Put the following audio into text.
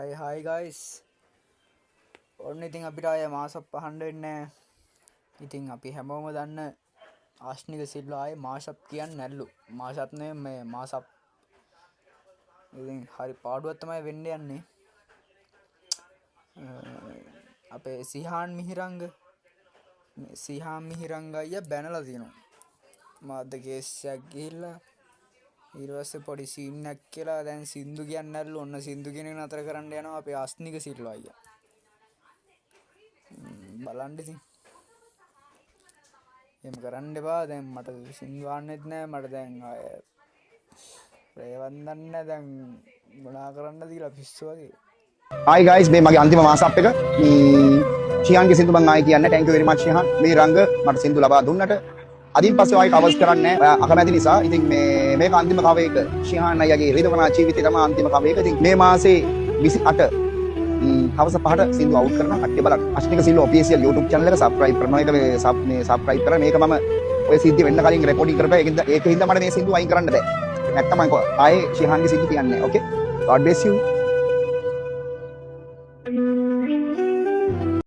Hi guys. ඔන්න ඉතින් අපිට අය මාසක් පහන්න වෙන්නේ නැහැ. ඉතින් අපි හැමෝම දන්න ආශ්නික සිල්වා ආයේ මාසක් කියන්නේ නැල්ලු. මාසත් නෙමෙයි මේ මාසක්. ඉතින් හරි පාඩුවක් තමයි වෙන්න යන්නේ. අපේ සිහාන් මිහිරංග අයියා බැනලා තියෙනවා. මාද්ද කේස් එකක් ගිහිල්ලා ඊට පස්සේ පොඩි සීන් එකක් කියලා දැන් සින්දු කියන්නේ නැල්ලු. ඔන්න සින්දු කියන එක නතර කරන්න යනවා අපේ ආශ්නික සිල්වා අයියා. බලන්න ඉතින් එහෙම කරන්න එපා. දැන් මට සින්දු අහන්නෙත් නෑ. මට දැන් ආය ප්‍රේවන්දන්න දැන් මොනා කරන්නද කියලා පිස්සු වගේ. Hi guys, මේ මගේ අන්තිම මාසප් එක. ශියාන්ගේ සින්දු මම ආයි කියන්න. thank you very much ශියාන්. මේ රංග මට සින්දු ලබා දුන්නට. අදින් පස්සේ ආයි කවර්ස් කරන්නේ නැහැ. අකමැති නිසා. ඉතින් මේක අන්තිම කව එක. ශියාන් අයියාගේ රිදවනා ජීවිතේ තමයි අන්තිම කව එක. ඉතින් මේ මාසේ 28 හවස 5ට සින්දු අවුට් කරනවා. කට්ටිය බලන්න. අශ්නික සිල්වා ඔෆිෂියල් YouTube channel එක subscribe කරනවා. ඒක මේ subscribe කරා. මේක මම ඔය සිද්ධි වෙන්න කලින් රෙකෝඩින් කරපුවා. ඒකින්ද මට මේ සින්දු අයින් කරන්න බෑ. නැත්තම් මම ආයේ ශියාන්ගේ සින්දු කියන්නේ. okay, God bless you.